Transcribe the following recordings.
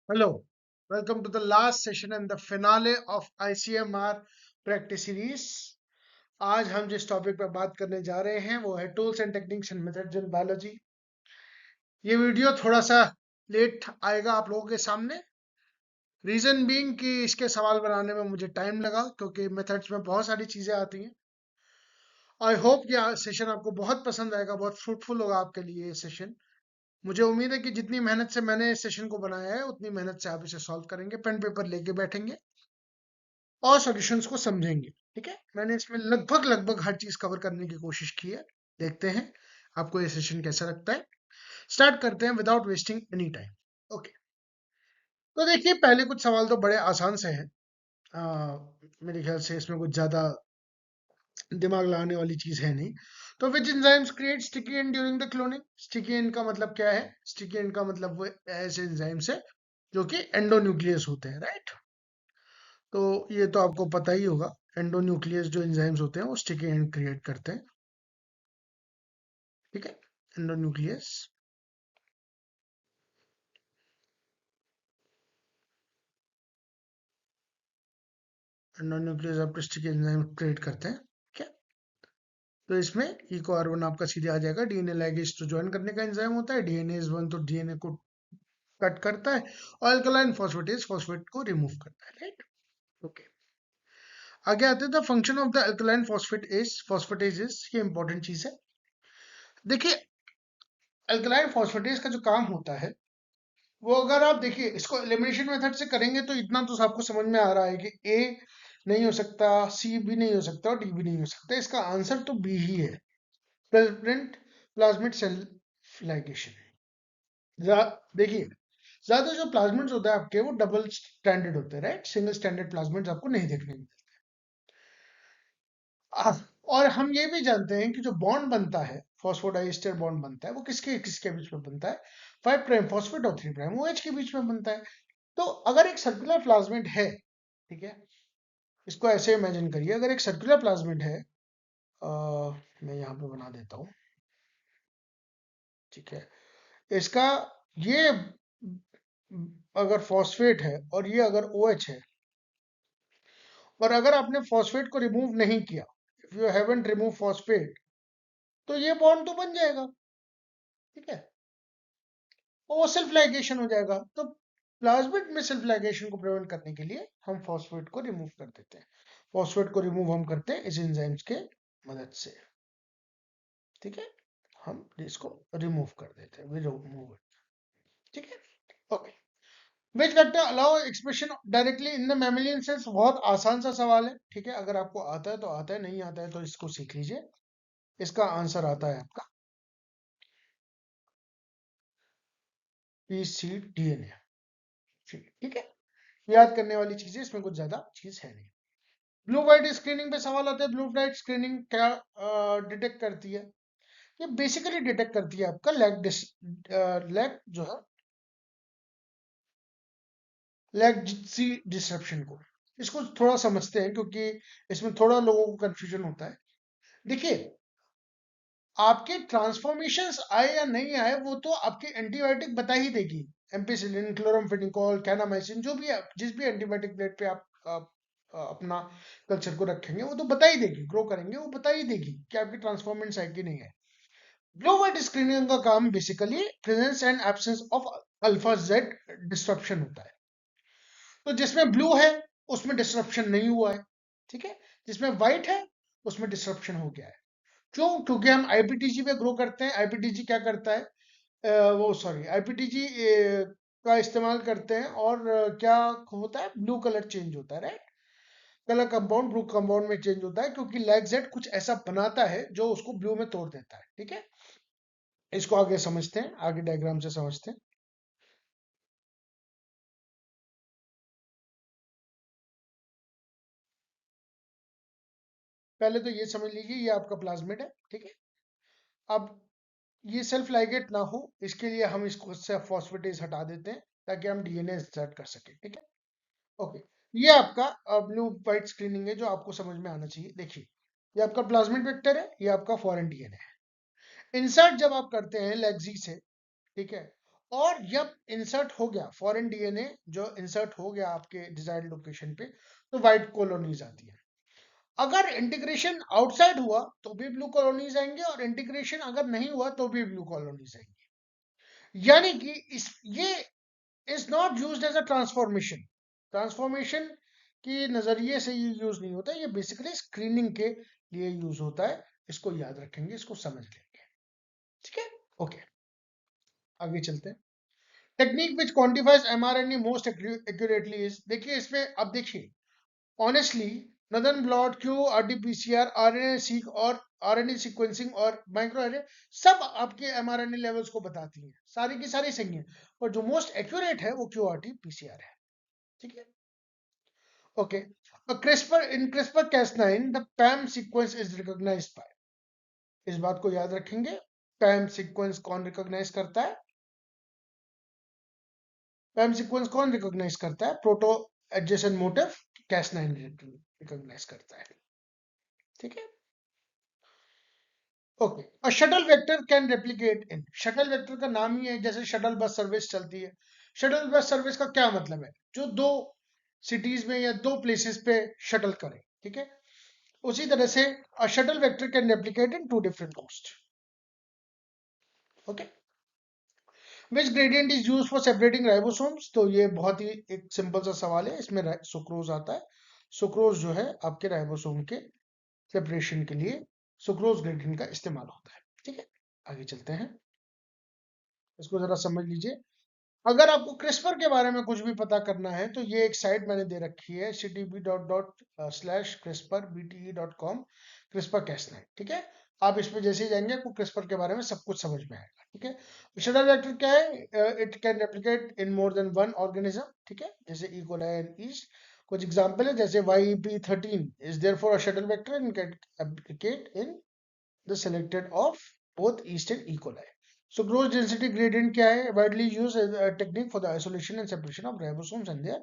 Hello, welcome to the last session and the finale of ICMR practice series. आज हम जिस topic पर बात करने जा रहे हैं वो है tools and techniques and methods in biology. ये वीडियो थोड़ा सा लेट आएगा आप लोगों के सामने। रीजन बीइंग कि इसके सवाल बनाने में मुझे टाइम लगा क्योंकि मेथड्स में बहुत सारी चीजें आती हैं। आई होप ये सेशन आपको बहुत पसंद आएगा, बहुत फ्रूटफुल होगा आपके लिए ये सेशन। मुझे उम्मीद है कि जितनी मेहनत से मैंने इस सेशन को बनाया है उतनी मेहनत से आप इसे सॉल्व करेंगे, पेन पेपर लेके बैठेंगे और सॉल्यूशंस को समझेंगे। ठीक है, मैंने इसमें लगभग लगभग हर चीज कवर करने की कोशिश की है। देखते हैं आपको ये सेशन कैसा लगता है। स्टार्ट करते हैं without wasting any time. Okay, तो देखिए पहले कुछ सवाल तो बड़े आसान से हैं। मेरे ख्याल से इसमें कुछ ज्यादा दिमाग लगाने वाली चीज है नहीं। तो which enzymes create sticky end during the cloning? Sticky end का मतलब क्या है? स्टिकी एंड का मतलब वो ऐसे एंजाइम्स है जो कि एंडोन्यूक्लियस होते हैं, राइट? तो ये तो आपको पता ही होगा, एंडोन्यूक्लियस जो एंजाइम्स होते हैं वो स्टिकी एंड क्रिएट करते हैं। ठीक है, एंडोन्यूक्लियस एंडोन्यूक्लियस आपके स्टिकी एंजाइम क्रिएट करते हैं। ठीक है, तो इसमें इको R1 आपका सीधे आ जाएगा। डीएनए लाइगेज तो ज्वाइन करने का एंजाइम होता है, डीएनए इज वन तो डीएनए को कट करता है और अल्कलाइन फॉस्फेटेज फॉस्फेट को रिमूव करता है, राइट? ओके, आगे आते हैं। The function of the alkaline phosphatase ये इंपॉर्टेंट चीज है। देखिए, अल्कलाइन फॉस्फेटेज का जो काम होता है वो, अगर आप देखिए इसको एलिमिनेशन मेथड से करेंगे तो इतना तो आपको समझ में आ रहा है कि ए नहीं हो सकता, सी भी नहीं हो सकता और डी भी नहीं हो सकता। इसका आंसर तो बी ही है, प्रेसिडेंट प्लाज्मिड सेल लाइगेशन। देखिए, ज्यादा जो प्लाज्मिड्स होते हैं आपके वो डबल स्टैंडर्ड होते हैं, राइट? सिंगल स्टैंडर्ड प्लाज्मिड्स आपको नहीं देखने को और हम ये भी जानते हैं कि जो बॉन्ड बनता है, फॉस्फोडाइस्टर बॉन्ड बनता है, वो किसके किसके बीच में बनता है? 5 प्राइम फॉस्फेट और 3 प्राइम OH के बीच में बनता है। तो अगर एक सर्कुलर प्लाज्मिड है, ठीक है, इसको ऐसे इमेजिन करिए, अगर एक सर्कुलर प्लाज्मिड है, मैं यहाँ पे बना देता हूँ। ठीक है, इसका ये अगर फॉस्फेट है और ये अगर OH है, और अगर आपने फॉस्फेट को रिमूव नहीं किया, if you haven't remove phosphate, तो ये बॉन्ड तो बन जाएगा। ठीक है, वो सेल्फ लाइगेशन हो जाएगा। तो प्लाज्मिड में सेल्फ लाइगेशन को प्रिवेंट करने के लिए हम फॉस्फेट को रिमूव कर देते हैं। फॉस्फेट को रिमूव हम करते हैं इस एंजाइम्स के मदद से। ठीक है, हम इसको रिमूव कर देते हैं, वी रिमूव इट। ठीक है, okay. Which vector allow expression directly in the mammalian cells? बहुत आसान सा सवाल है। ठीक है, अगर आपको आता है तो आता है, नहीं आता है तो इसको सीख लीजिए। इसका आंसर आता है आपका pcDNA। ठीक है, याद करने वाली चीजें इसमें कुछ ज्यादा चीज है नहीं। ब्लू वाइट स्क्रीनिंग पे सवाल आता है। ब्लू वाइट स्क्रीनिंग क्या डिटेक्ट करती है? ये बेसिकली डिटेक्ट करती है आपका लैग जो है, लैग डिसरप्शन को। इसको थोड़ा समझते हैं क्योंकि इसमें थोड़ा लोगों को कंफ्यूजन होता है। देखिए, आपके ट्रांसफॉर्मेशंस आए या नहीं आए वो तो आपकी एंटीबायोटिक बता ही देगी। एम्पिसिलिन, क्लोरामफेनिकोल, कैनामाइसिन, जो भी जिस भी एंटीबायोटिक प्लेट पे आप अपना कल्चर को रखेंगे वो तो बता ही देगी। ग्रो करेंगे वो बता ही देगी कि आपकी ट्रांसफॉर्मेंट्स है कि नहीं है। ब्लू वाइट स्क्रीनिंग का काम basically presence and absence of alpha Z disruption होता है। तो जिसमें ब्लू है उसमें डिस्ट्रप्शन नहीं हुआ है। ठीक है, जिसमें व्हाइट है उसमें डिस्ट्रप्शन हो गया है। क्यों? क्योंकि हम आईपीटीजी पे ग्रो करते हैं। आईपीटीजी क्या करता है? वो सॉरी, आईपीटीजी का इस्तेमाल करते हैं और क्या होता है? ब्लू कलर चेंज होता है, right? Colour compound blue compound में चेंज होता है क्योंकि लैगजेट कुछ ऐसा बनाता है जो उसको ब्लू में तोड़ देता है। ठीक है, इसको आगे समझते हैं, आगे डायग्राम से समझते हैं। पहले तो ये समझ लीजिए ये आपका प्लाज्मिड है। ठीक है, अब ये सेल्फ लाइगेट ना हो इसके लिए हम इसको से फॉस्फेटेज हटा देते हैं ताकि हम डीएनए इंसर्ट कर सके। ठीक है, ओके। ये आपका ब्लू वाइट स्क्रीनिंग है जो आपको समझ में आना चाहिए। देखिए, ये आपका प्लाज्मिड वेक्टर है, ये आपका फॉरेन डीएनए है। इंसर्ट जब आप करते हैं लेगजी से, ठीक है, और जब इंसर्ट हो गया फॉरेन डीएनए, जो इंसर्ट हो गया आपके डिजायर्ड लोकेशन पे, तो व्हाइट कॉलोनीज आती है। अगर इंटीग्रेशन आउटसाइड हुआ तो भी ब्लू कॉलोनीज आएंगे, और इंटीग्रेशन अगर नहीं हुआ तो भी ब्लू कॉलोनीज आएंगे। यानी कि इस ये is not used as a transformation. Transformation की नजरिए से ये यूज नहीं होता, ये बेसिकली स्क्रीनिंग के लिए यूज होता है। इसको याद रखेंगे, इसको समझ लेंगे। ठीक है, ओके, आगे चलते हैं। Technique which quantifies mRNA most accurately is, देखिए इसमें अब देखिए, honestly northern blot, Q, RTPCR, RNA seq और आरएनए सीक्वेंसिंग और माइक्रोएरे सब आपके एमआरएनए लेवल्स को बताती हैं, सारी की सारी सही है, और जो मोस्ट एक्यूरेट है वो क्यू आरटीपीसीआर है। ठीक है, okay. CRISPR in CRISPR cas9 the PAM sequence is recognised by, इस बात को याद रखेंगे। पैम सीक्वेंस कौन रिकॉग्नाइज करता है? पैम सीक्वेंस कौन रिकॉग्नाइज करता है? Proto adjacent motif cas9 recognise करता है। ठीक है, ओके। और shuttle vector can replicate in, shuttle vector का नाम ही है, जैसे शटल बस सर्विस चलती है। शटल बस सर्विस का क्या मतलब है? जो दो सिटीज में या दो प्लेसेस पे शटल करे। ठीक है, उसी तरह से a shuttle vector can replicate in two different hosts. Okay, which gradient is used for separating ribosomes? तो ये बहुत ही एक सिंपल सा सवाल है, इसमें सुक्रोज आता है। सुक्रोज जो है आपके राइबोसोम के सेपरेशन के लिए सुक्रोज ग्रेडियंट का इस्तेमाल होता है। ठीक है, आगे चलते हैं, इसको जरा समझ लीजिए। अगर आपको क्रिस्पर के बारे में कुछ भी पता करना है तो ये एक साइट मैंने दे रखी है, ctb.com क्रिस्पर कैस9। ठीक है, आप इसमें जैसे ही जाएंगे आपको क्रिस्पर के बारे में सब कुछ समझ में आएगा। ठीक है, शटल वेक्टर क्या है? It can replicate in more than one organism. ठीक है, जैसे ई कोलाई एंड ईस्ट। कुछ एग्जांपल है, जैसे YEP13 is therefore a shuttle vector and can replicate in the selected of both east and E coli. So gross density gradient क्या है? Widely used as a technique for the isolation and separation of ribosomes and their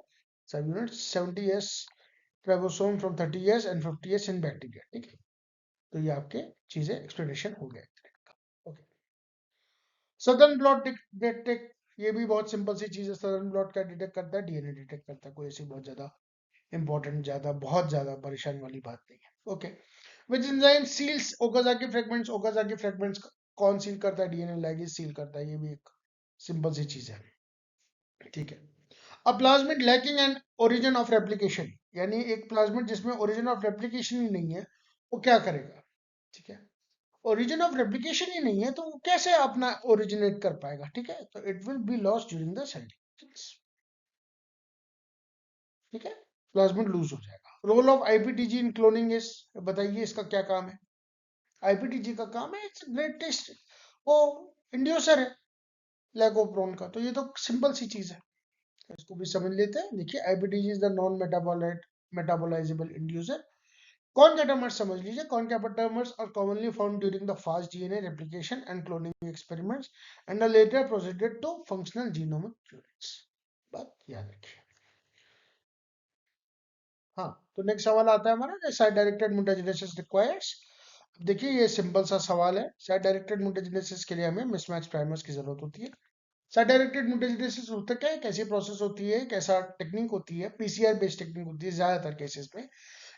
subunits. 70s ribosome from 30s and 50s in bacteria. ठीक है, तो ये आपके चीजें explanation हो गए। ओके, सदर्न ब्लॉट डिटेक्ट, ये भी बहुत सिंपल सी चीज है। सदर्न ब्लॉट क्या डिटेक्ट करता है? डीएनए डिटेक्ट करता है। कोई ऐसी बहुत ज्यादा इंपॉर्टेंट, ज्यादा बहुत ज्यादा परेशान वाली बात नहीं है। Okay, which enzyme seals Okazaki fragments, Okazaki fragments कौन सील करता है? डीएनए लाइगेज सील करता है। ये भी एक सिंपल सी चीज है। ठीक है, अब plasmid lacking and origin of replication, यानी एक प्लाज्मिड जिसमें ओरिजिन ऑफ रेप्लिकेशन ही नहीं है, वो क्या करेगा? ठीक है, ओरिजिन ऑफ रेप्लिकेशन ही नहीं है तो वो कैसे अपना ओरिजिनेट कर पाएगा? ठीक है, तो it will be lost during the cell division. ठीक है, प्लाज्मिड लूज हो जाएगा। Role of IPTG in cloning is, बताइए इसका क्या काम है? आईपीटीजी का काम है इट्स ग्रेट टेस्ट, वो इंड्यूसर है लैकोप्रोन का। तो ये तो सिंपल सी चीज है, इसको भी समझ लेते हैं। देखिए, IPTG is the non metabolite metabolisable inducer. Concatamers समझ लीजिए, concatamers are commonly found during the fast DNA replication and cloning experiments and are later proceeded to functional genomic units. बात याद रखिए। हाँ, तो नेक्स्ट सवाल आता है हमारा, साइड डायरेक्टेड mutagenesis requires। देखिए ये सिंपल सा सवाल है। साइड डायरेक्टेड mutagenesis के लिए हमें मिसमैच प्राइमर्स की जरूरत होती है। साइड डायरेक्टेड mutagenesis होता क्या है, कैसी प्रोसेस होती है, कैसा टेक्निक होती है? पीसीआर बेस्ड टेक्निक होती है ज्यादातर केसेस में,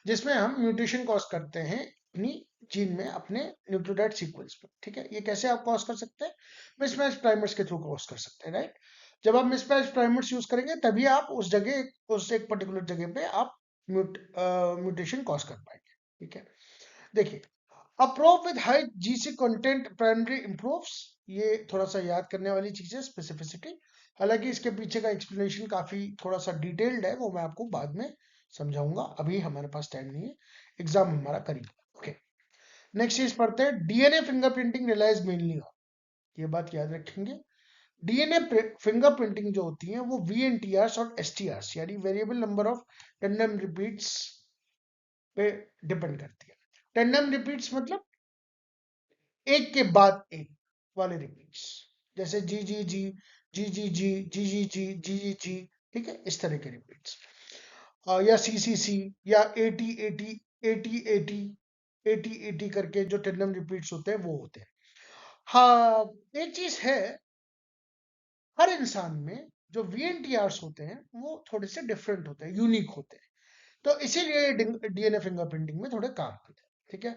जिसमें हम म्यूटेशन कॉज करते हैं अपनी जीन में, अपने न्यूक्लियोटाइड सीक्वेंस में। ठीक है, ये कैसे आप कॉज कर सकते हैं? मिसमैच प्राइमर्स के थ्रू कॉज कर सकते हैं, राइट। जब आप मिसमैच प्राइमर्स यूज करेंगे तभी आप उस जगह, उस एक पर्टिकुलर जगह पे आप म्यूटेशन कॉज कर पाएंगे। ठीक है, देखिए, अ probe with high GC content primary improves, ये थोड़ा सा याद करने वाली चीज है, स्पेसिफिसिटी। हालांकि इसके पीछे का एक्सप्लेनेशन काफी थोड़ा सा डिटेल्ड है, वो मैं आपको बाद में समझाऊंगा, अभी हमारे पास टाइम नहीं है, एग्जाम हमारा करीब। ओके, नेक्स्ट चीज पढ़ते हैं, DNA fingerprinting relies mainly on, ये बात याद रखेंगे। डीएनए फिंगरप्रिंटिंग जो होती है वो वीएनटीआर और एसटीआर यानी variable number of tandem repeats पे डिपेंड करती है। टेंडम रिपीट्स मतलब एक के बाद एक वाले रिपीट्स, जैसे जी जी जी जी जी जी जी जी जी जी जी जी। ठीक है, इस तरह के रिपीट्स, या सी सी सी, या eighty eighty eighty eighty eighty eighty करके जो टेंडम रिपीट्स होते हैं वो होते हैं। हाँ, एक चीज है, हर इंसान में जो VNTRs होते हैं वो थोड़े से डिफरेंट होते हैं, यूनिक होते हैं, तो इसीलिए DNA फिंगरप्रिंटिंग में थोड़े काम आते हैं, ठीक है।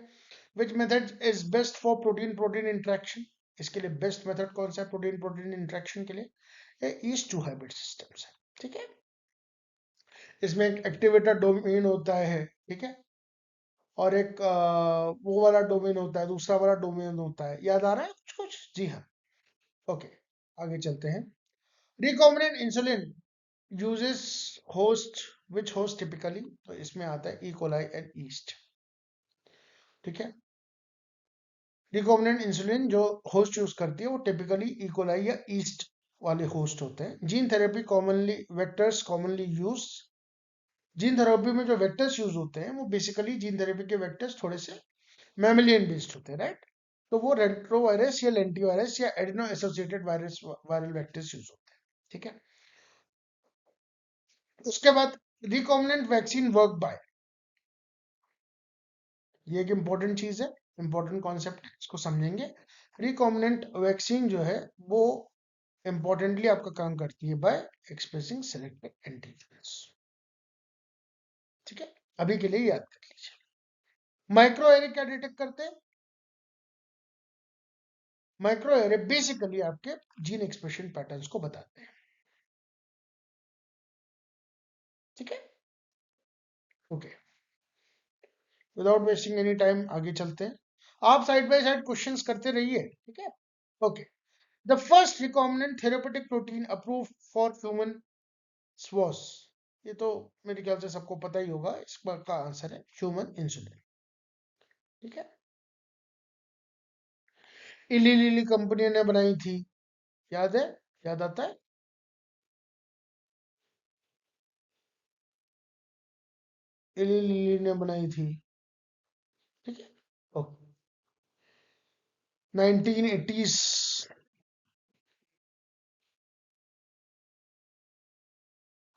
Which method is best for protein protein interaction? इसके लिए बेस्ट मेथड कौन सा है प्रोटीन प्रोटीन इंटरेक्शन के लिए? ये ईस्ट टू हाइब्रिड सिस्टम्स है, ठीक है। इसमें एक एक्टिवेटर डोमेन होता है, ठीक है, और एक वो वाला डोमेन होता है, दूसरा वाला डोमेन होता है, याद आ रहा है कुछ कुछ? जी हाँ। ओके, आगे चलते हैं। रिकॉम्बिनेंट इंसुलिन यूजेस होस्ट, विच होस्ट टिपिकली? तो इसमें आता है ई कोलाई एंड ईस्ट, ठीक है। रिकॉम्बिनेंट इंसुलिन जो होस्ट यूज करती है वो टिपिकली ई कोलाई या ईस्ट वाले होस्ट होते हैं। Gene therapy commonly vectors commonly use, gene therapy में जो वेक्टर्स यूज होते हैं वो बेसिकली जीन थेरेपी के वेक्टर्स थोड़े से मैमिलियन बेस्ड होते हैं, राइट। तो वो रेट्रोवायरस या लेंटिवायरस या adeno associated virus viral vectors use होते हैं, ठीक है। उसके बाद रिकॉम्बिनेंट वैक्सीन वर्क बाय, ये एक इंपॉर्टेंट चीज है, इंपॉर्टेंट कॉन्सेप्ट है, इसको समझेंगे। रिकॉम्बिनेंट वैक्सीन जो है वो इंपॉर्टेंटली आपका काम करती है बाय एक्सप्रेसिंग सेलेक्टेड एंटीजन्स, ठीक है। अभी के लिए याद कर लीजिए। माइक्रो एरे क्या डिटेक्ट करते हैं? माइक्रो एरे बेसिकली आपके जीन एक्सप्रेशन पैटर्न्स को बताते हैं, ठीक है। Okay, without wasting any time आगे चलते हैं। आप साइड बाय साइड क्वेश्चंस करते रहिए, ठीक है। Okay, the first recombinant therapeutic protein approve for human was, ये तो मेरे ख्याल से सबको पता ही होगा, इसका आंसर है ह्यूमन इंसुलिन, ठीक है। इली लिली कंपनी ने बनाई थी, याद है? याद आता है? इली लिली ने बनाई थी, ठीक है। ओके, 1980s,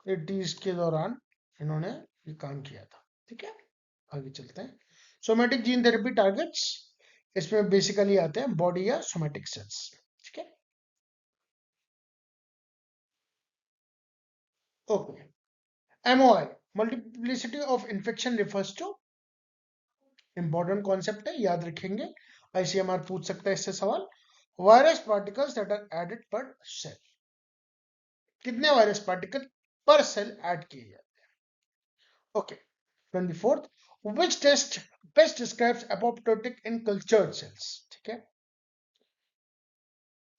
80s के दौरान इन्होंने ये काम किया था, ठीक है। आगे चलते हैं। सोमेटिक जीन थेरेपी टारगेट्स, इसमें बेसिकली आते हैं बॉडी या सोमेटिक सेल्स, ठीक है। Okay, MOI multiplicity of infection refers to, important concept है, याद रखेंगे। ICMR पूछ सकता है इससे सवाल। Virus particles that are added per cell, कितने virus particle per cell add किए जाते हैं? Okay, 24th, which test best describes apoptotic in cultured cells, ठीक है।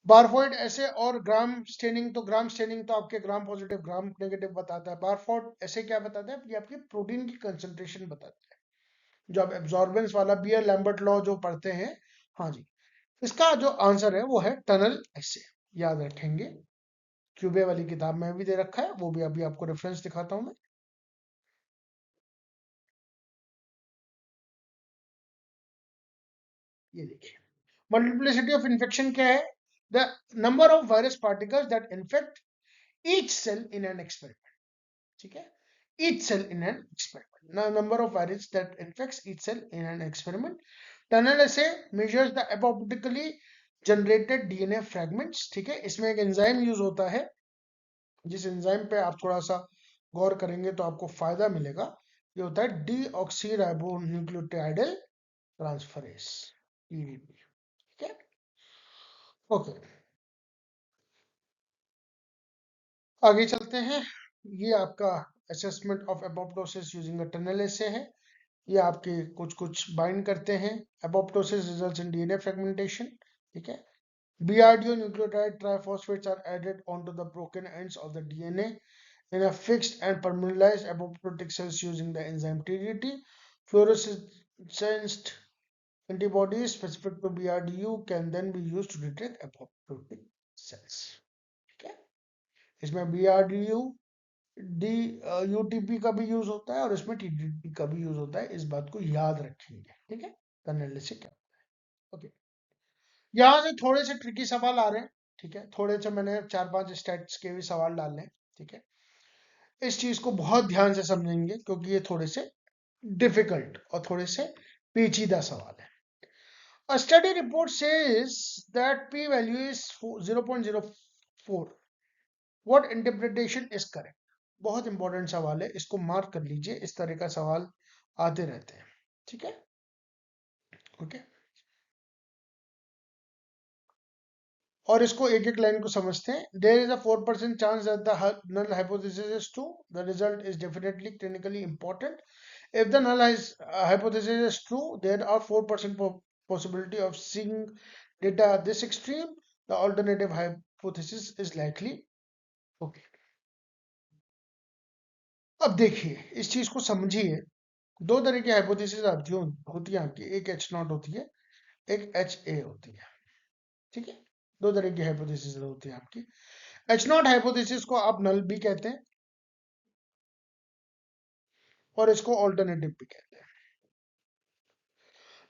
बारफोर्ड ऐसे और ग्राम स्टेनिंग, तो ग्राम स्टेनिंग तो आपके ग्राम पॉजिटिव ग्राम नेगेटिव बताता है। बारफोर्ड ऐसे क्या बताता है? ये आपकी प्रोटीन की कंसंट्रेशन बताता है, जो आप एब्जॉर्बेंस वाला बियर लैम्बर्ट लॉ जो पढ़ते हैं। हाँ जी, इसका जो आंसर है वो है टनल ऐसे, याद रखेंगे। क्यूबे वाली किताब में भी दे रखा है, वो भी अभी आपको रेफरेंस दिखाता हूं मैं। ये देखिए, मल्टीप्लिसिटी ऑफ इन्फेक्शन क्या है? The number of virus particles that infect each cell in an experiment, ठीक है। each cell in an experiment. Now, number of virus that infects each cell in an experiment. Tunnel assay measures the apoptotically generated DNA fragments, ठीक है। इसमें एक enzyme use होता है, जिस enzyme पे आप थोड़ा सा गौर करेंगे तो आपको फायदा मिलेगा। ये होता है डीऑक्सीराइबोन्यूक्लियोटाइडल ट्रांसफरेज, EDP, ठीक है। ओके, आगे चलते हैं। ये आपका assessment of apoptosis using a TUNEL assay है। ये आपके कुछ कुछ बाइंड करते हैं। Apoptosis results in DNA fragmentation, ठीक है। BRDO nucleotide triphosphates are added onto the broken ends of the DNA in a fixed and permanentized apoptotic cells using the enzyme TDT. Fluorescent antibodies specific to BRDU can then be used to detect apoptotic cells, ठीक है। इसमें BRDU D UTP का भी use होता है और इसमें TDT का भी यूज होता है, इस बात को याद रखेंगे, ठीक है। करने से क्या, ओके। यहाँ से थोड़े से ट्रिकी सवाल आ रहे हैं, ठीक है। थोड़े से मैंने 4-5 स्टैट्स के भी सवाल डालने हैं, ठीक है। इस चीज को बहुत ध्यान से समझेंगे क्योंकि ये थोड़े से डिफिकल्ट और थोड़े से पेचीदा सवाल है। A study report says that p value is 0.04, what interpretation is correct. बहुत इंपॉर्टेंट सवाल है, इसको मार्क कर लीजिए, इस तरह का सवाल आते रहते हैं। ठीक है, ओके। और इसको एक एक लाइन को समझते हैं। There is a 4% chance that the null hypothesis is true. The result is definitely clinically important. If the null hypothesis is true, there are 4% possibility of seeing data this extreme. The alternative hypothesis is likely. Okay. अब देखिए, इस चीज को समझिए। दो तरह की hypothesis होती है आपकी, एक एच नॉट होती है, एक एच ए होती है। ठीक है, दो तरह की हाइपोथेसिस होती है आपकी। एच नॉट हाइपोथेसिस को आप नल भी कहते हैं और इसको ऑल्टरनेटिव भी कहते हैं।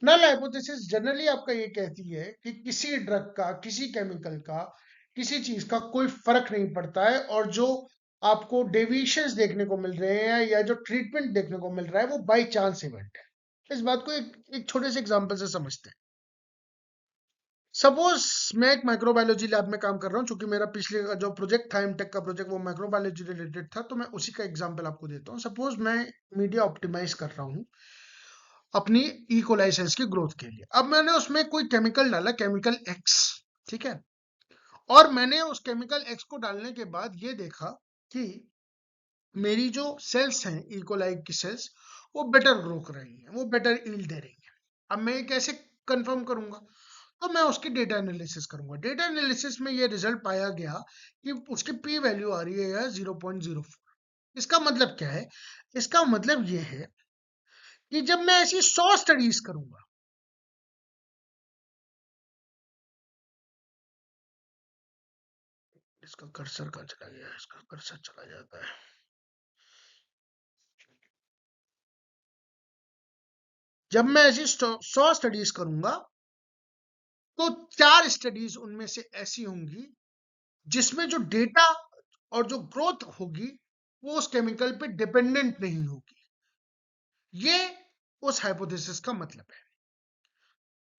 नल हाइपोथेसिस जनरली आपका ये कहती है कि किसी ड्रग का, किसी केमिकल का, किसी चीज का कोई फर्क नहीं पड़ता है, और जो आपको डेविएशंस देखने को मिल रहे हैं या जो ट्रीटमेंट देखने को मिल रहा है वो बाई चांस इवेंट है। इस बात को एक छोटे से एग्जांपल से समझते हैं। सपोज मैं एक माइक्रोबायोलॉजी लैब में काम कर रहा हूँ, चूंकि मेरा पिछले का जो प्रोजेक्ट था एमटेक का प्रोजेक्ट वो माइक्रोबायोलॉजी रिलेटेड था, तो मैं उसी का एग्जांपल आपको देता हूँ। सपोज मैं मीडिया ऑप्टिमाइज कर रहा हूँ अपनी ई कोलाई सेल्स की ग्रोथ के लिए। अब मैंने उसमें कोई केमिकल डाला, केमिकल एक्स, ठीक है। और मैंने उस केमिकल एक्स को डालने के बाद ये देखा कि मेरी जो सेल्स हैं, ई कोलाई की सेल्स, वो बेटर ग्रो कर रही हैं, वो बेटर ईल्ड दे रही हैं। अब मैं ये कैसे कंफर्म करूंगा? तो मैं उसकी डेटा एनालिसिस करूंगा। डेटा एनालिसिस में ये रिजल्ट पाया गया कि उसकी पी वैल्यू आ रही है 0.04। इसका मतलब क्या है? इसका मतलब ये है कि जब मैं ऐसी 100 स्टडीज करूंगा, इसका कर्सर कहाँ चला गया? इसका कर्सर चला जाता है। जब मैं ऐसी 100 स्टडीज करूंगा तो 4 स्टडीज उनमें से ऐसी होंगी जिसमें जो डेटा और जो ग्रोथ होगी वो उस केमिकल पे डिपेंडेंट नहीं होगी। ये उस हाइपोथेसिस का मतलब है।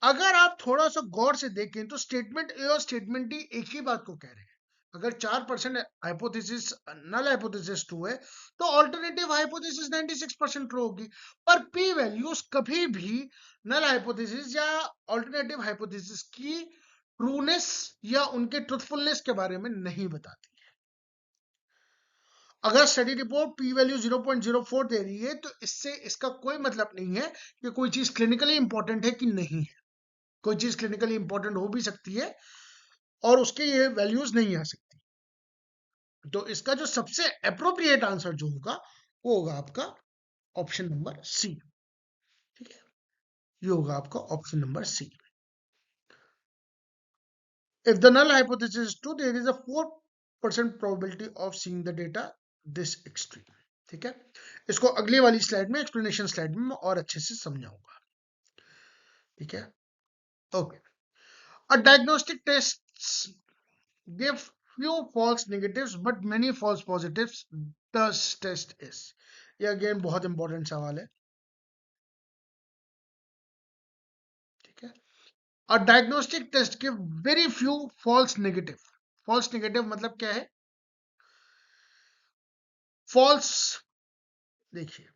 अगर आप थोड़ा सा गौर से देखें तो स्टेटमेंट ए और स्टेटमेंट डी एक ही बात को कह रहे हैं। अगर 4% हाइपोथेसिस नल हाइपोथेसिस ट्रू है तो ऑल्टरनेटिव हाइपोथेसिस 96% ट्रू होगी। पर पी वैल्यूज कभी भी नल हाइपोथेसिस या ऑल्टरनेटिव हाइपोथेसिस की ट्रूनेस या उनके ट्रुथफुलनेस के बारे में नहीं बताती। अगर स्टडी रिपोर्ट पी वैल्यू 0.04 दे रही है तो इससे इसका कोई मतलब नहीं है कि कोई चीज क्लिनिकली इंपॉर्टेंट है कि नहीं है। कोई चीज क्लिनिकली इंपॉर्टेंट हो भी सकती है और उसके ये वैल्यूज नहीं आ सकती। तो इसका जो सबसे अप्रोप्रिएट आंसर जो होगा वो होगा आपका ऑप्शन नंबर सी। ठीक है, ये होगा आपका option number C. If the null hypothesis is true there is a 4% probability of seeing the data this extreme. ठीक है, इसको अगली वाली स्लाइड में, एक्सप्लेनेशन स्लाइड में और अच्छे से समझाऊंगा। ठीक है, okay. A diagnostic test give few false negatives but many false positives. The test is, ये अगेन बहुत इंपॉर्टेंट सवाल है। ठीक है, a diagnostic test give very few false negative. False negative मतलब क्या है? फॉल्स, देखिए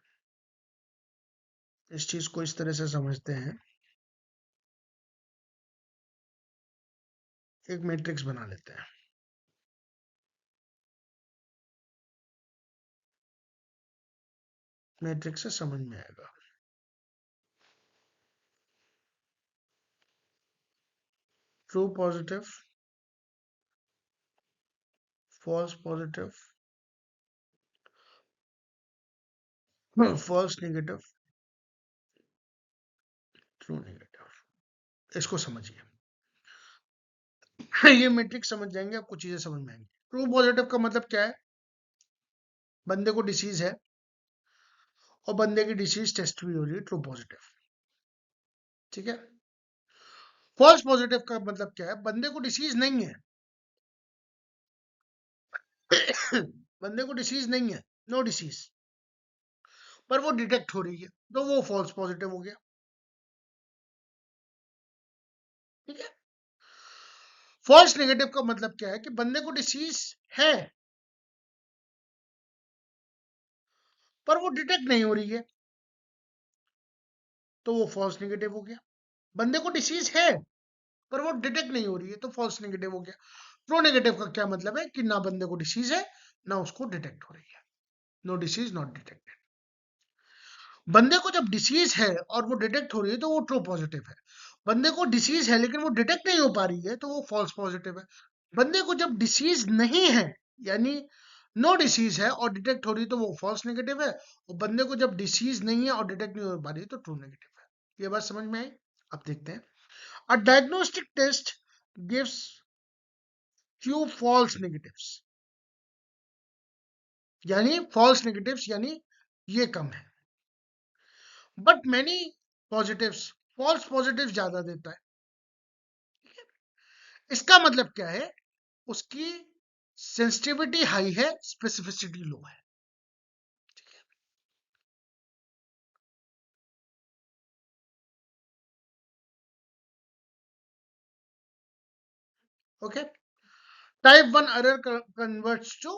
इस चीज को इस तरह से समझते हैं। एक मैट्रिक्स बना लेते हैं। मैट्रिक्स से समझ में आएगा। True positive, false positive, false negative, true negative. इसको समझिए। ये मैट्रिक्स समझ जाएंगे आपको चीजें समझ में आएंगी। ट्रू पॉजिटिव का मतलब क्या है? बंदे को डिसीज है और बंदे की डिसीज टेस्ट भी हो रही है, ट्रू पॉजिटिव। ठीक है, फॉल्स पॉजिटिव का मतलब क्या है? बंदे को डिसीज नहीं है। बंदे को डिसीज नहीं है, नो डिसीज, पर वो डिटेक्ट हो रही है, तो वो फॉल्स पॉजिटिव हो गया। ठीक है, फॉल्स नेगेटिव का मतलब क्या है? कि बंदे को डिसीज है पर वो डिटेक्ट नहीं हो रही है, तो वो फॉल्स नेगेटिव हो गया। बंदे को डिसीज है पर वो डिटेक्ट नहीं हो रही है, तो फॉल्स नेगेटिव हो गया। ट्रू नेगेटिव का क्या मतलब है कि ना बंदे को डिसीज है ना उसको डिटेक्ट हो रही है। No disease not detected. बंदे को जब डिसीज है और वो डिटेक्ट हो रही है तो वो ट्रू पॉजिटिव है। बंदे को डिसीज है लेकिन वो डिटेक्ट नहीं हो पा रही है तो वो फॉल्स पॉजिटिव है। बंदे को जब डिसीज नहीं है, यानी नो डिसीज है और डिटेक्ट हो रही है, तो वो फॉल्स नेगेटिव है। और बंदे को जब डिसीज नहीं है और डिटेक्ट नहीं हो पा रही है तो ट्रू नेगेटिव है। ये बात समझ में आई? अब देखते हैं। A diagnostic test gives few false negatives, यानी false negatives यानी ये कम है, but many positives, false positives ज्यादा देता है। इसका मतलब क्या है? उसकी सेंसिटिविटी हाई है, स्पेसिफिसिटी लो है। Okay, type one error converts to,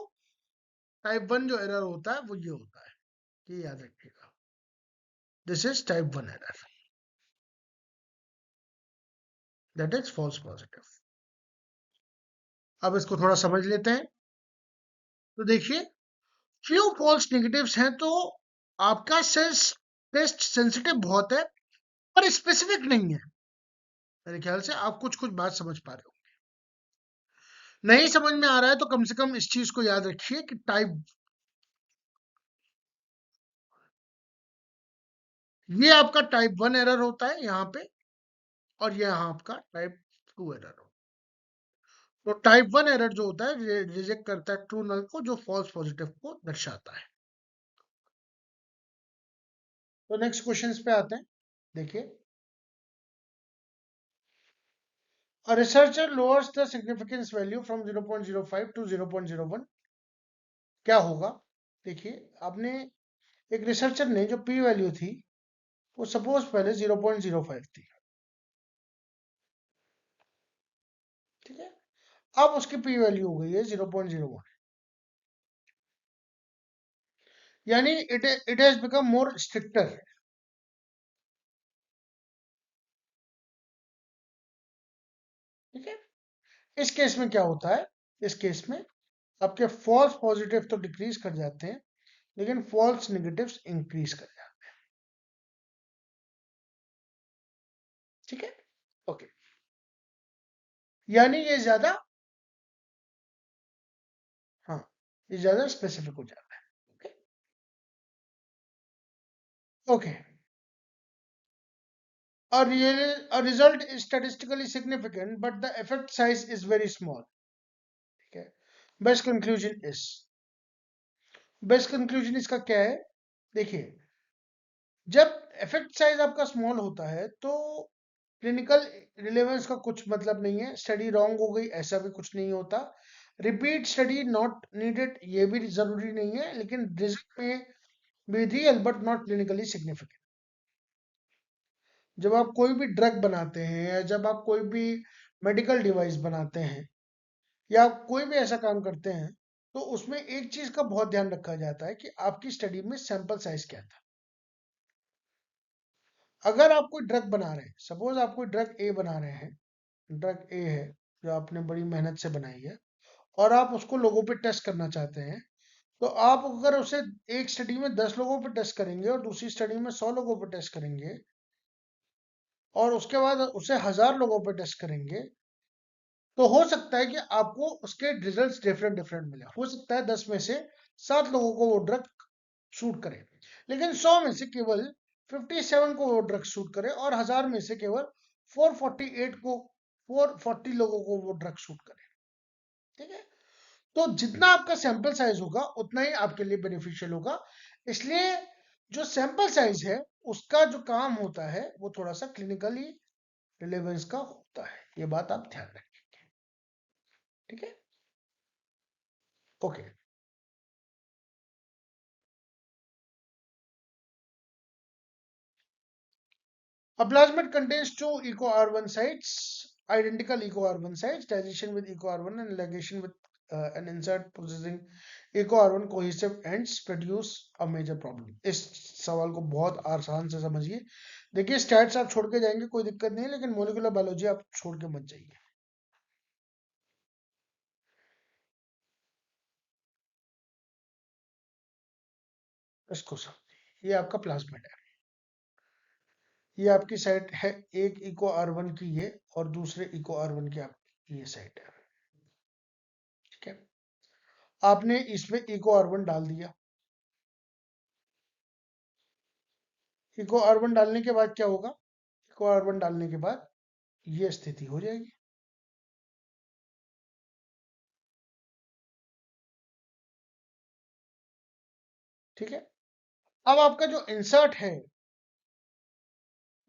type one जो एरर होता है वो ये होता है, ये याद रखिएगा। This is type one error, that is false positive. अब इसको थोड़ा समझ लेते हैं। तो देखिए, फ्यू फॉल्स नेगेटिव्स हैं तो आपका सेंस टेस्ट सेंसिटिव बहुत है पर स्पेसिफिक नहीं है। मेरे ख्याल से आप कुछ कुछ बात समझ पा रहे हो। नहीं समझ में आ रहा है तो कम से कम इस चीज को याद रखिए कि टाइप, ये आपका टाइप वन एरर होता है यहाँ पे, और ये यहाँ आपका टाइप टू एरर हो। तो टाइप वन एरर जो होता है रिजेक्ट करता है ट्रू नल को, जो फॉल्स पॉजिटिव को दर्शाता है। तो नेक्स्ट क्वेश्चन पे आते हैं। देखिए, a researcher lowers the significance value from 0.05 to 0.01, क्या होगा? देखिए, आपने एक रिसर्चर ने जो पी वैल्यू थी वो सपोज पहले 0.05 थी, ठीक है। अब उसकी पी वैल्यू हो गई है 0.01, यानी it has become more stricter, ठीक है। इस केस में क्या होता है? इस केस में आपके फॉल्स पॉजिटिव तो डिक्रीज कर जाते हैं लेकिन फॉल्स नेगेटिव्स इंक्रीज कर जाते हैं, ठीक है। ओके, यानी ये ज्यादा, हाँ, ये ज्यादा स्पेसिफिक हो जाता है। Okay, okay. A result is statistically significant, but the effect size is very small. ठीक है। Best conclusion is, best conclusion इसका क्या है? देखिए, जब इफेक्ट साइज आपका स्मॉल होता है तो क्लिनिकल रिलेवेंस का कुछ मतलब नहीं है, स्टडी रॉन्ग हो गई ऐसा भी कुछ नहीं होता, रिपीट स्टडी नॉट नीडेड ये भी जरूरी नहीं है, लेकिन रिजल्ट में be real but not clinically significant. जब आप कोई भी ड्रग बनाते हैं या जब आप कोई भी मेडिकल डिवाइस बनाते हैं या आप कोई भी ऐसा काम करते हैं, तो उसमें एक चीज का बहुत ध्यान रखा जाता है कि आपकी स्टडी में सैंपल साइज क्या था। अगर आप कोई ड्रग बना रहे हैं, सपोज आप कोई ड्रग ए बना रहे हैं, ड्रग ए है जो आपने बड़ी मेहनत से बनाई है, और आप उसको लोगों पे टेस्ट करना चाहते हैं, तो आप अगर उसे एक स्टडी में 10 लोगों पे टेस्ट करेंगे और दूसरी स्टडी में 100 लोगों पे टेस्ट करेंगे और उसके बाद उसे 1000 लोगों पे टेस्ट करेंगे, तो हो सकता है कि आपको उसके रिजल्ट्स डिफरेंट डिफरेंट मिले। हो सकता है 10 में से 7 लोगों को वो ड्रग शूट करे, लेकिन 100 में से केवल 57 को वो ड्रग शूट करे और 1000 में से केवल 448 को, 440 लोगों को वो ड्रग शूट करे, ठीक है। तो जितना आपका सैंपल साइज होगा उतना ही आपके लिए बेनिफिशियल होगा। इसलिए जो सैंपल साइज है उसका जो काम होता है वो थोड़ा सा क्लिनिकली रिलेवेंस का होता है, ये बात आप ध्यान रखें, ठीक है। Okay, a plasmid contains two eco R1 sites, identical eco R1 sites, digestion with eco R1 and ligation with an insert processing echo R1 cohesive ends produce a major problem. इस सवाल को बहुत आसान से समझिए। देखिए स्टैट्स आप छोड़ के जाएंगे कोई दिक्कत नहीं है, लेकिन मोलिकुलर बायोलॉजी आप छोड़ के मत जाइए। इसको समझिए, ये आपका प्लाज्मिड है, ये आपकी साइट है, एक इको R1 की ये और दूसरे इको R1 की आपकी ये साइट है, ठीक है। आपने इसमें इको R1 डाल दिया, इको R1 डालने के बाद क्या होगा, इको R1 डालने के बाद ये स्थिति हो जाएगी, ठीक है। अब आपका जो इंसर्ट है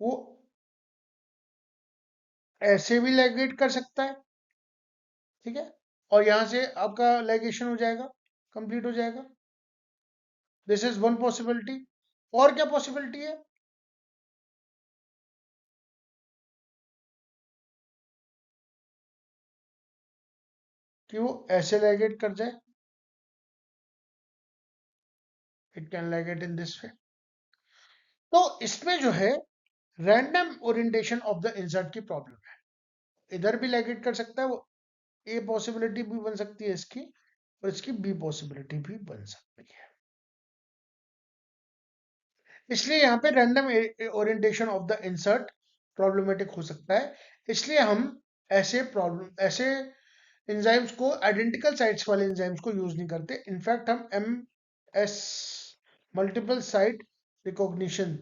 वो ऐसे भी लैगेट कर सकता है, ठीक है, और यहां से आपका लैगेशन हो जाएगा, कंप्लीट हो जाएगा। This is one possibility. और क्या पॉसिबिलिटी है, कि वो ऐसे लैगेट कर जाए, it can ligate in this way. तो इसमें जो है random orientation of the insert की प्रॉब्लम है, इधर भी लैगेट कर सकता है वो, ए पॉसिबिलिटी भी बन सकती है इसकी, और इसकी बी पॉसिबिलिटी भी बन सकती है। इसलिए यहाँ पे random orientation of the insert problematic हो सकता है। इसलिए हम ऐसे एंजाइम्स को, आइडेंटिकल साइट्स वाले एंजाइम्स को यूज नहीं करते। इनफैक्ट हम एस मल्टीपल साइट रिकॉग्निशन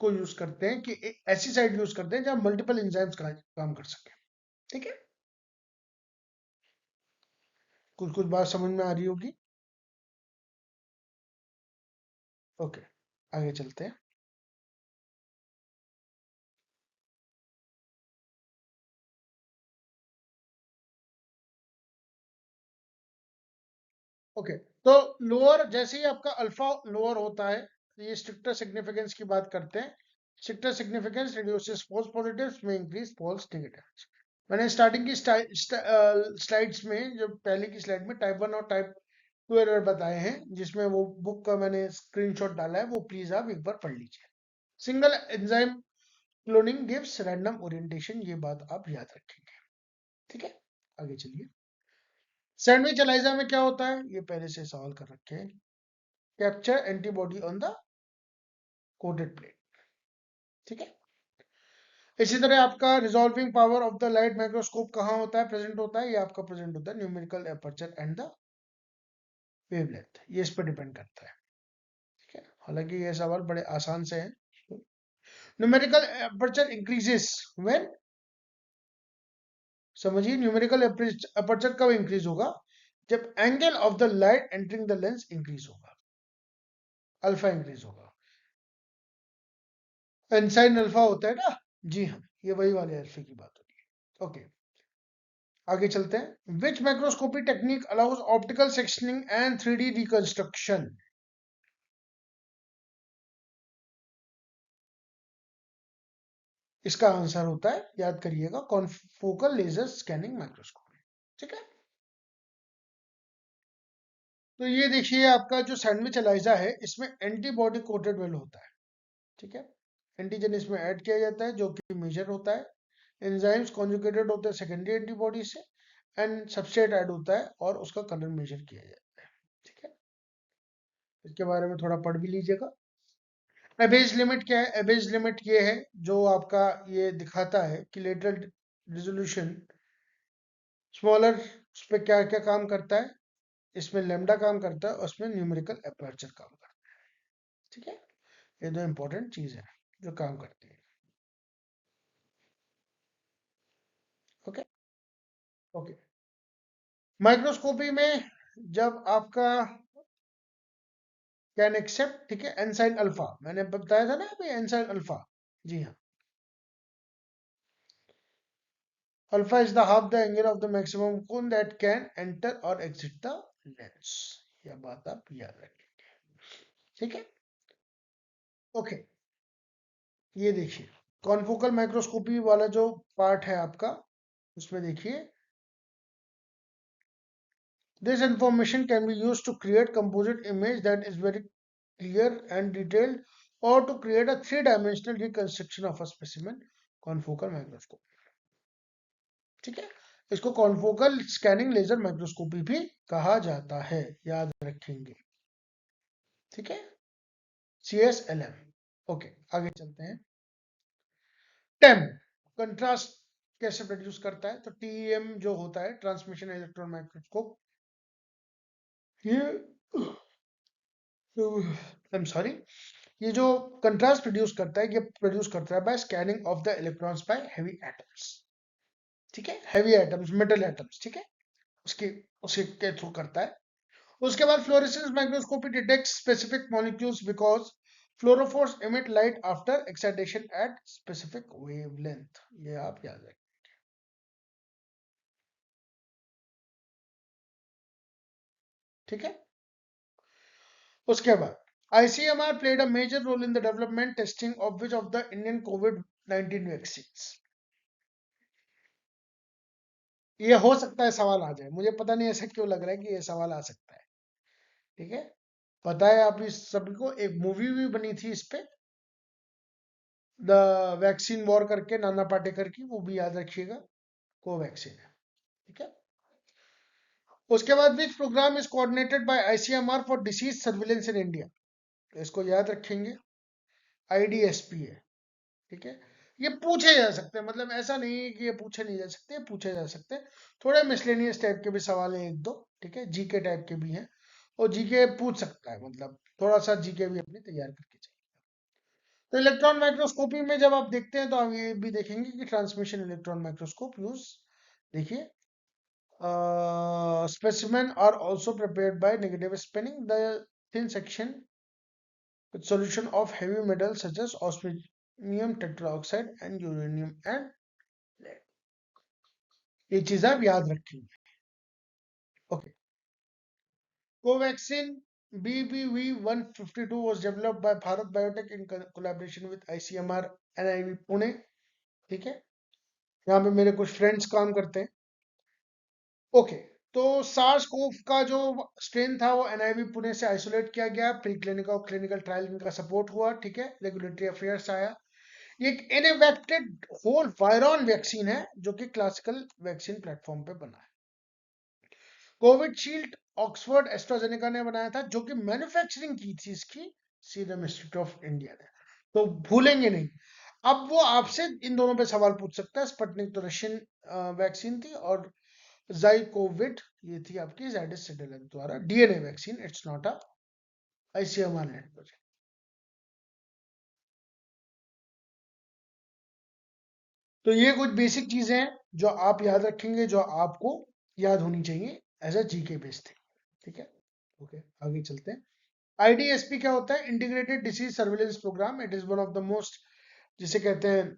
को यूज करते हैं, कि ऐसी साइट यूज करते हैं जहां मल्टीपल एंजाइम्स काम कर सके, ठीक है। कुछ कुछ बात समझ में आ रही होगी। ओके, आगे चलते हैं। ओके, तो लोअर जैसे ही आपका अल्फा लोअर होता है, तो ये स्ट्रिक्टर सिग्निफिकेंस की बात करते हैं। Stricter significance reduces false positives में इंक्रीज फॉल्स नेगेटिव्स। मैंने स्टार्टिंग की स्लाइड्स में, जो पहले की स्लाइड में टाइप 1 और टाइप 2 एरर बताए हैं, जिसमें वो बुक का मैंने स्क्रीनशॉट डाला है, वो प्लीज आप एक बार पढ़ लीजिए। Single enzyme cloning gives random orientation, ये बात आप याद रखेंगे, ठीक है। आगे चलिए। सैंडविच एलाइजा में क्या होता है, ये पहले से सवाल कर रखे हैं। Capture antibody on the coated plate, ठीक है। इसी तरह आपका resolving power of the light microscope कहाँ होता है, प्रेजेंट होता है, ये आपका प्रेजेंट होता है numerical aperture and the wavelength, ये इस पर डिपेंड करता है, ठीक है। हालांकि ये सवाल बड़े आसान से हैं। न्यूमेरिकल एपर्चर इंक्रीजेस व्हेन, समझिए न्यूमेरिकल एपर्चर कब इंक्रीज होगा, जब angle of the light entering the lens increase होगा, अल्फा इंक्रीज होगा। एनसाइन अल्फा होता है ना, जी हाँ, ये वही वाले अल्फा की बात होती है। ओके, आगे चलते हैं। Which microscopy technique allows optical sectioning and 3D reconstruction, इसका आंसर होता है, याद करिएगा, कॉन्फोकल लेजर स्कैनिंग माइक्रोस्कोपी, ठीक है। तो ये देखिए आपका जो सैंडविच एलाइजा है, इसमें एंटीबॉडी कोटेड वेल होता है, ठीक है। एंटीजन इसमें ऐड किया जाता है जो कि मेजर होता है, एंजाइम्स कॉन्जुगेटेड होते हैं सेकेंडरी एंटीबॉडी से, एंड सबस्ट्रेट ऐड होता है और उसका कलर मेजर किया जाता है, ठीक है। इसके बारे में थोड़ा पढ़ भी लीजिएगा। एबेज लिमिट क्या है, एबेज लिमिट ये है जो आपका ये दिखाता है कि लेटरल रिजोल्यूशन स्मॉलर उस पर क्या क्या काम करता है, इसमें लेमडा काम करता है और उसमें न्यूमेरिकल एपर्चर काम करता है, ठीक है। ये दो इंपॉर्टेंट चीज है जो काम करती है, ओके। ओके, माइक्रोस्कोपी में जब आपका कैन एक्सेप्ट, ठीक है, एनसाइन अल्फा, मैंने बताया था ना अभी, एनसाइन अल्फा, जी हाँ। Alpha is the half the angle of the maximum cone that can enter और एग्जिट द लेंस, यह बात आप याद रखेंगे, ठीक है। ओके, ये देखिए कॉन्फोकल माइक्रोस्कोपी वाला जो पार्ट है आपका, उसमें देखिए This information can be used to create composite image that is very clear and detailed, or to create a three-dimensional reconstruction of a specimen. Confocal microscope, ठीक है, इसको कॉन्फोकल स्कैनिंग लेजर माइक्रोस्कोपी भी कहा जाता है, याद रखेंगे, ठीक है, CSLM। ओके, आगे चलते हैं। टेम कंट्रास्ट कैसे प्रोड्यूस करता है? तो TEM जो होता है, ट्रांसमिशन इलेक्ट्रॉन माइक्रोस्कोप, ये आई एम सॉरी, ये जो कंट्रास्ट प्रोड्यूस करता है, ये प्रोड्यूस करता है by scanning of the electrons by heavy atoms, ठीक है, हेवी एटम्स, मेटल एटम्स, ठीक है, उसके उसके के थ्रू करता है। उसके बाद fluorescence microscopy detects specific molecules because fluorophores emit light after excitation at specific wavelength, ये आप याद रखें, ठीक है। उसके बाद ICMR played a major role in the development testing of which of the Indian COVID-19 vaccines? ये हो सकता है सवाल आ जाए, मुझे पता नहीं ऐसा क्यों लग रहा है कि ये सवाल आ सकता है, ठीक है। पता है आप इस सभी को, एक मूवी भी बनी थी इस पे, द वैक्सीन वॉर करके, नाना पाटेकर की, वो भी याद रखिएगा, कोवैक्सीन है, ठीक है। उसके बाद विच programme is coordinated by ICMR for disease surveillance in India? तो इसको याद रखेंगे, IDSP है, ठीक है। ये पूछे जा सकते हैं, मतलब ऐसा नहीं है कि ये पूछे नहीं जा सकते, पूछे जा सकते हैं। थोड़े मिसलेनियस टाइप के भी सवाल हैं एक दो, ठीक है, जीके टाइप के भी हैं, और जीके पूछ सकता है, मतलब थोड़ा सा जीके भी अपनी तैयार करके चाहिए। तो इलेक्ट्रॉन माइक्रोस्कोपी में जब आप देखते हैं तो आप ये भी देखेंगे कि ट्रांसमिशन इलेक्ट्रॉन माइक्रोस्कोप यूज, देखिए, specimen are also prepared by negative spinning the thin section with solution of heavy metals such as osmium tetraoxide and uranium and lead, ये चीज आप याद रखेंगे, okay. Covaxin BBV152 was developed by Bharat Biotech in collaboration with ICMR NIV Pune, ठीक है, यहाँ पे मेरे कुछ फ्रेंड्स काम करते हैं, ओके। तो सार्स कोव का जो स्ट्रेन था वो NIV पुणे से आइसोलेट किया गया, प्री क्लिनिकल और क्लिनिकल ट्रायल इनका सपोर्ट हुआ, ठीक है, रेगुलेटरी अफेयर्स आया। ये एक इनएवेक्टेड होल वायरॉन वैक्सीन है जो कि क्लासिकल वैक्सीन प्लेटफॉर्म पे बना है। कोविशील्ड ऑक्सफोर्ड एस्ट्राजेनेका ने बनाया था, जो कि मैन्युफैक्चरिंग की थी इसकी सीरम इंस्टीट्यूट ऑफ इंडिया ने, तो भूलेंगे नहीं। अब वो आपसे इन दोनों पे सवाल पूछ सकता है, स्पुतनिक तो रशियन वैक्सीन थी, और जाइकोविड ये थी आपकी जाइडस सेटेलाइट द्वारा DNA vaccine, it's not a ICMR net project. तो ये कुछ बेसिक चीजें हैं जो आप याद रखेंगे, जो आपको याद होनी चाहिए as a GK base thing, ठीक है, ओके, आगे चलते हैं। IDSP क्या होता है? Integrated disease surveillance programme, it is one of the most, जिसे कहते हैं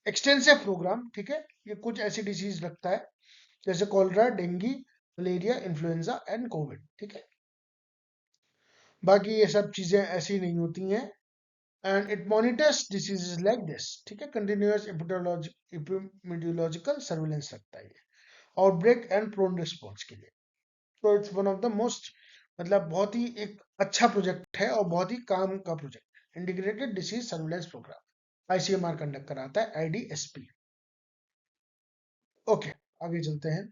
एक्सटेंसिव प्रोग्राम, ठीक है। ये कुछ ऐसी डिसीज रखता है जैसे cholera, dengue, malaria, influenza and Covid, ठीक है। बाकी ये सब चीजें ऐसी नहीं होती हैं, and it monitors diseases like this, ठीक है, कंटिन्यूअस एपिडेमियोलॉजिकल सर्विलेंस रखता है, आउटब्रेक एंड प्रोन रिस्पॉन्स के लिए। तो it's one of the most, मतलब बहुत ही एक अच्छा प्रोजेक्ट है और बहुत ही काम का project, integrated disease surveillance programme ICMR conduct कराता है, IDSP, ओके। आगे चलते हैं।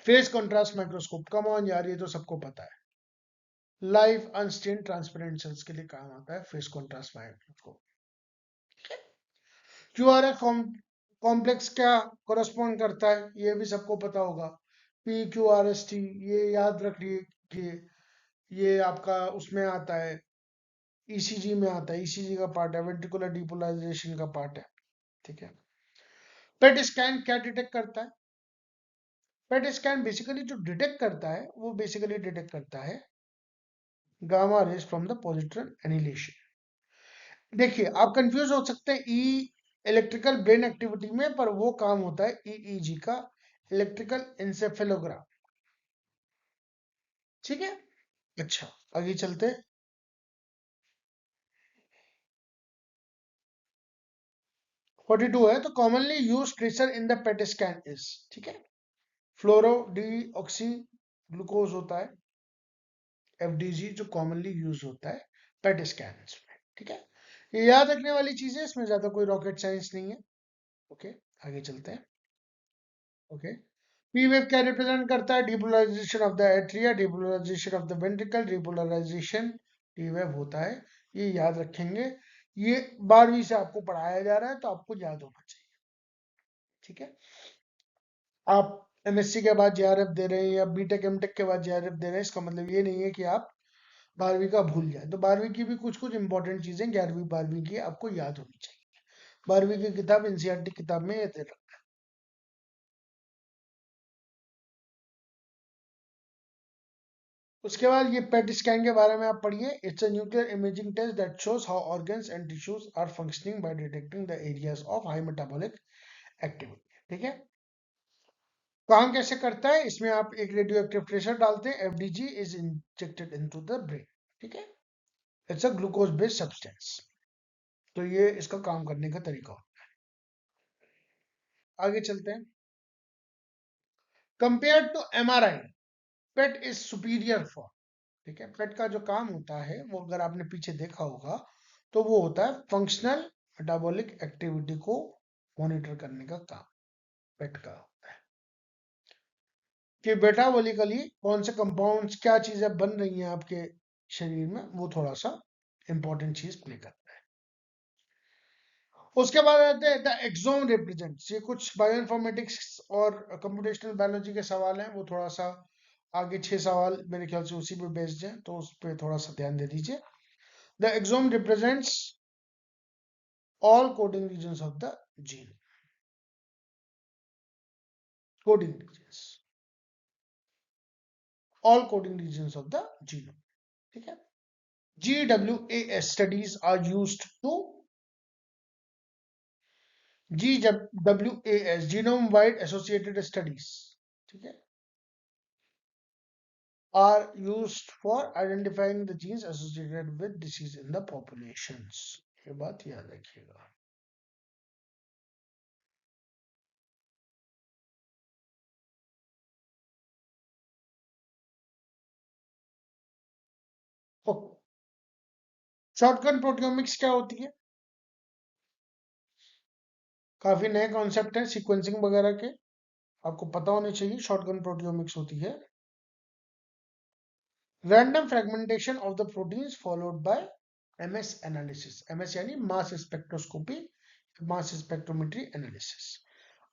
Phase contrast microscope, come on यार, ये तो सबको पता है, लाइव अनस्टेन ट्रांसपेरेंट सेल्स के लिए काम आता है face contrast microscope. QRS complex क्या कोरस्पॉन्ड करता है, ये भी सबको पता होगा, PQRST, ये याद रखिए, ये आपका उसमें आता है, ECG में आता है, ECG का पार्ट है, वेंट्रिकुलर डिपोलराइजेशन का पार्ट है, ठीक है। पेट स्कैन क्या डिटेक्ट करता है? पेट स्कैन बेसिकली जो डिटेक्ट करता है, वो बेसिकली डिटेक्ट करता है gamma rays from the positron annihilation. देखिए, आप कंफ्यूज हो सकते हैं इलेक्ट्रिकल ब्रेन एक्टिविटी में, पर वो काम होता है EEG का, इलेक्ट्रिकल इंसेफेलोग्राम, ठीक है। अच्छा, आगे चलते हैं। 42 है, तो commonly use tracer in the PET scan is, ठीक है, फ्लोरो डी ऑक्सी ग्लूकोज होता है, FDG, जो कॉमनली यूज होता है पेट स्कैन्स में। ठीक है, ये याद रखने वाली चीज है, इसमें ज्यादा कोई रॉकेट साइंस नहीं है। ओके, आगे चलते हैं। ओके, पी वेव क्या रिप्रेजेंट करता है? Depolarization of the atria, depolarization of the ventricle, depolarization P wave होता है। ये याद रखेंगे, ये 12वीं से आपको पढ़ाया जा रहा है तो आपको याद होना चाहिए। ठीक है, आप MSc के बाद JRF दे रहे हैं या बीटेक एमटेक के बाद JRF दे रहे हैं, इसका मतलब ये नहीं है कि आप 12वीं का भूल जाए। तो 12वीं की भी कुछ कुछ इंपॉर्टेंट चीजें 11वीं 12वीं की आपको याद होनी चाहिए। 12वीं की किताब NCERT किताब में ये दे रहा है। उसके बाद ये पेट स्कैन के बारे में आप पढ़िए। It's a nuclear imaging test that shows how organs and tissues are functioning by detecting the areas of high metabolic activity. ठीक है, काम कैसे करता है? इसमें आप एक रेडियो एक्टिव प्रेशर डालते हैं, FDG is injected into the brain. ठीक है, it's a glucose based substance. तो ये इसका काम करने का तरीका हो। आगे चलते हैं। Compare to MRI, PET is superior for. ठीक है, पेट का जो काम होता है वो अगर आपने पीछे देखा होगा तो वो होता है फंक्शनल मेटाबॉलिक एक्टिविटी को मॉनिटर करने का काम पेट का होता है, कि मेटाबॉलिकली कौन से कंपाउंड्स क्या चीजें बन रही हैं आपके शरीर में, वो थोड़ा सा इंपॉर्टेंट चीज प्ले करता है। उसके बाद आते हैं द एक्सोम रिप्रेजेंट्स। ये कुछ बायोइन्फॉर्मेटिक्स और कंप्यूटेशनल बायोलॉजी के सवाल हैं, वो थोड़ा सा आगे 6 सवाल मेरे ख्याल से उसी पे बेस्ड हैं, तो उस पर थोड़ा सा ध्यान दे दीजिए। The exome represents all coding regions of the gene, coding regions, all coding regions of the genome. ठीक है, GWAS studies are used to, GWAS genome wide associated studies, ठीक है, are used for identifying the genes associated with disease in the populations. ये बात याद रखिएगा। Shortcut proteomics क्या होती है? काफी नए कॉन्सेप्ट है सीक्वेंसिंग वगैरह के, आपको पता होने चाहिए। शॉर्टकट प्रोटियोमिक्स होती है random fragmentation of the proteins followed by MS analysis। MS यानी mass spectroscopy, mass spectrometry analysis.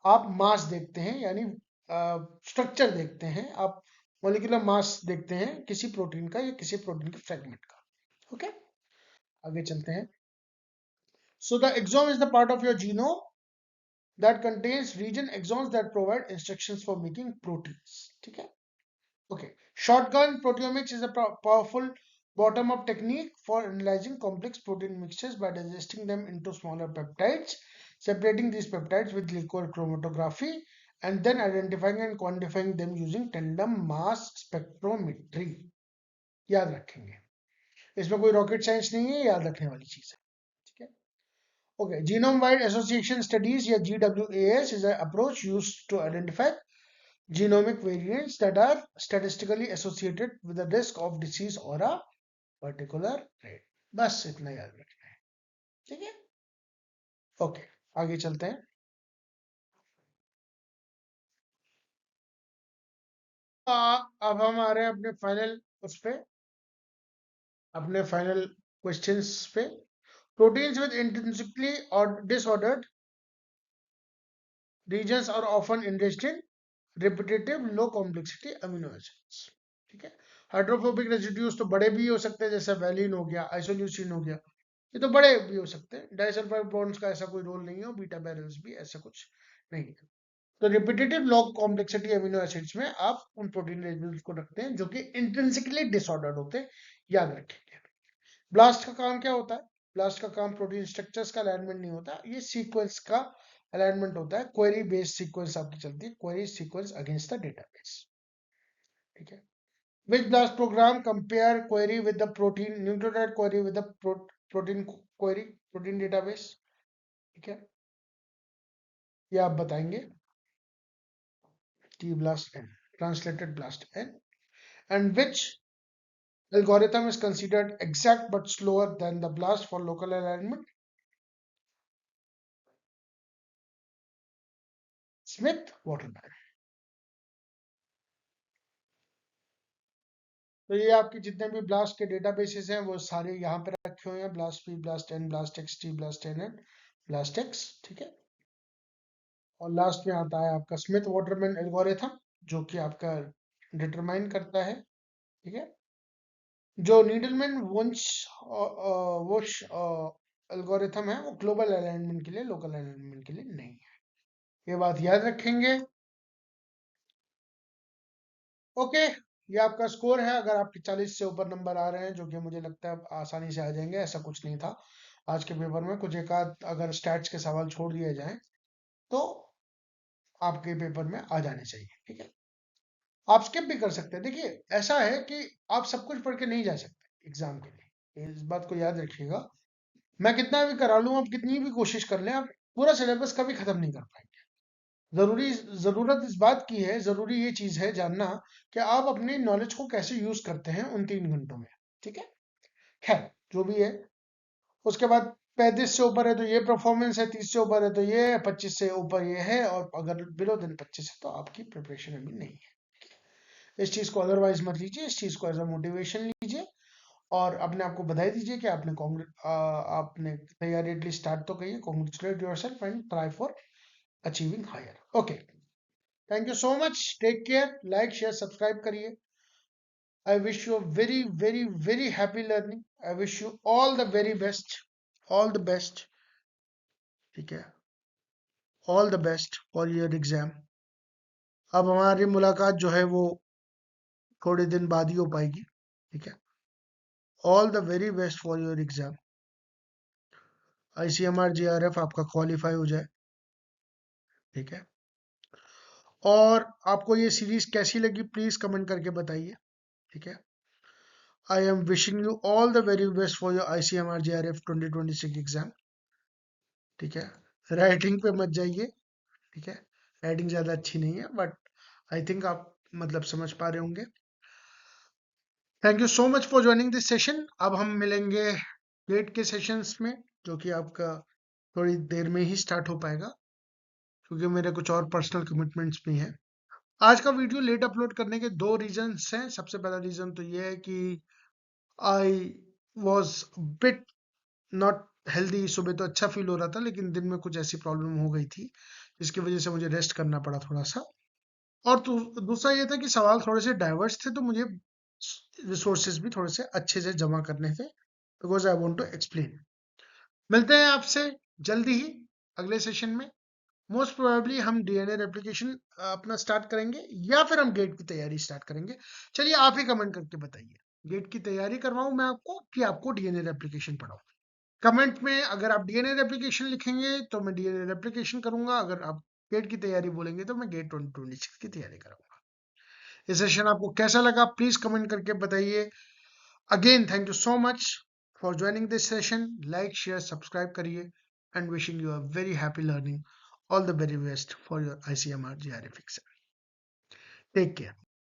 आप मास देखते हैं यानी स्ट्रक्चर देखते हैं, आप मॉलिक्यूलर मास देखते हैं किसी प्रोटीन का या किसी प्रोटीन के फ्रेगमेंट का। ओके, आगे चलते हैं। So the exome is the part of your genome that contains region exons that provide instructions for making proteins। ठीक है, okay, shotgun proteomics is a powerful bottom-up technique for analyzing complex protein mixtures by digesting them into smaller peptides, separating these peptides with liquid chromatography, and then identifying and quantifying them using tandem mass spectrometry। याद रखेंगे, इसमें कोई rocket science नहीं है, याद रखने वाली चीज है। ठीक है, okay, genome wide association studies या GWAS is an approach used to identify genomic variants that are statistically associated with the risk of disease or a particular trait। बस इतना याद रखना है। ठीक है, ओके, आगे चलते हैं। अब हम आ रहे हैं अपने फाइनल क्वेश्चंस पे। प्रोटीन्स विद इंट्रिंसिकली और disordered regions are often enriched in repetitive low complexity amino acids। ठीक है, हाइड्रोफोबिक रेसिड्यूज तो बड़े भी हो सकते हैं, जैसे वैलिन हो गया, आइसोल्यूसिन हो गया, ये तो बड़े भी हो सकते हैं। डाइसल्फाइड बॉन्ड्स का ऐसा कोई रोल नहीं है, और बीटा बैरल्स भी ऐसा कुछ नहीं है। तो रिपीटेटिव लो कॉम्प्लेक्सिटी अमीनो एसिड्स में आप उन प्रोटीन रेसिड्यूज को रखते हैं जो कि इंट्रिंसिकली डिसऑर्डर्ड होते हैं, याद रखेंगे। ब्लास्ट का काम क्या होता है? ब्लास्ट का काम प्रोटीन स्ट्रक्चर्स का अलाइनमेंट नहीं होता, ये सीक्वेंस का अलाइनमेंट होता है। क्वेरी बेस्ड सीक्वेंस आपकी चलती है, query sequence against the database. ठीक है, which blast program compare query with the protein nucleotide query with the protein query protein database। ठीक है, ये आप बताएंगे। T blast N, translated blast N, and which algorithm is considered exact but slower than the blast for local alignment? Smith-Waterman. तो ये आपके जितने भी ब्लास्ट के डेटाबेसेस हैं वो सारे यहाँ पे रखे हुए हैं, BLAST P, BLAST N, BLAST X T, BLAST N N, BLAST X, ठीक है। और लास्ट में आता है आपका स्मिथ वाटरमैन एल्गोरिथम, जो कि आपका डिटरमाइन करता है, ठीक है। जो नीडलमैन वुंश वुश एल्गोरिथम है वो ग्लोबल अलाइनमेंट के लिए, लोकल अलाइनमेंट के लिए नहीं है। ये बात याद रखेंगे। ओके, ये आपका स्कोर है। अगर आपके 40 से ऊपर नंबर आ रहे हैं, जो कि मुझे लगता है आसानी से आ जाएंगे, ऐसा कुछ नहीं था आज के पेपर में। कुछ एक आध अगर स्टैट्स के सवाल छोड़ दिए जाएं तो आपके पेपर में आ जाने चाहिए, ठीक है। आप स्किप भी कर सकते हैं। देखिए, ऐसा है कि आप सब कुछ पढ़ के नहीं जा सकते एग्जाम के लिए, इस बात को याद रखिएगा। मैं कितना भी करा लूं, आप कितनी भी कोशिश कर लें, आप पूरा सिलेबस कभी खत्म नहीं कर पाएंगे। जरूरी जरूरत इस बात की है, जरूरी ये चीज है जानना कि आप अपनी नॉलेज को कैसे यूज करते हैं उन 3 घंटों में, ठीक है। खैर, जो भी है। उसके बाद 35 से ऊपर है तो ये परफॉर्मेंस है, 30 से ऊपर है तो ये है, 25 से ऊपर ये है, और अगर बिलो देन 25 है तो आपकी प्रिपरेशन अभी नहीं है। इस चीज को अदरवाइज मत लीजिए, इस चीज को एज अ मोटिवेशन लीजिए और अपने आप को बधाई दीजिए कि आपने तैयारी एटलीस्ट स्टार्ट तो की है। Congratulate yourself and try for achieving higher. Okay, thank you so much, take care, like share subscribe करिए। I wish you very very very happy learning. I wish you all the very best, all the best, ठीक है। All the best for your exam. अब हमारी मुलाकात जो है वो थोड़े दिन बाद ही हो पाएगी, ठीक है। All the very best for your exam. ICMR JRF आपका क्वालिफाई हो जाए, ठीक है। और आपको ये सीरीज कैसी लगी प्लीज कमेंट करके बताइए, ठीक है। I am wishing you all the very best for your ICMR JRF 2026 exam, ठीक है। राइटिंग पे मत जाइए, ठीक है। राइटिंग ज्यादा अच्छी नहीं है, बट आई थिंक आप मतलब समझ पा रहे होंगे। Thank you so much for joining this session. अब हम मिलेंगे लेट के सेशंस में, जो कि आपका थोड़ी देर में ही स्टार्ट हो पाएगा, क्योंकि मेरे कुछ और पर्सनल कमिटमेंट्स भी हैं। आज का वीडियो लेट अपलोड करने के 2 रीजंस हैं। सबसे पहला रीजन तो ये है कि I was bit not healthy. सुबह तो अच्छा फील हो रहा था, लेकिन दिन में कुछ ऐसी प्रॉब्लम हो गई थी जिसकी वजह से मुझे रेस्ट करना पड़ा थोड़ा सा। और दूसरा ये था कि सवाल थोड़े से डाइवर्स थे, तो मुझे रिसोर्सेज भी थोड़े से अच्छे से जमा करने थे, because I want to explain. मिलते हैं आपसे जल्दी ही अगले सेशन में। मोस्ट प्रोबेबली हम डीएनए रेप्लिकेशन अपना स्टार्ट करेंगे, या फिर हम गेट की तैयारी स्टार्ट करेंगे। चलिए, आप ही कमेंट करके बताइए, गेट की तैयारी करवाऊं मैं आपको कि आपको डीएनए रेप्लिकेशन पढ़ाऊं। कमेंट में अगर आप डीएनए रेप्लिकेशन लिखेंगे तो मैं डीएनए रेप्लिकेशन करूंगा, अगर आप गेट की तैयारी बोलेंगे तो मैं गेट 2026 की तैयारी करूंगा। ये सेशन आपको कैसा लगा प्लीज कमेंट करके बताइए। Again thank you so much for joining this session. Like share subscribe करिए and wishing you a very happy learning. All the very best for your ICMR JRF exam. Take care.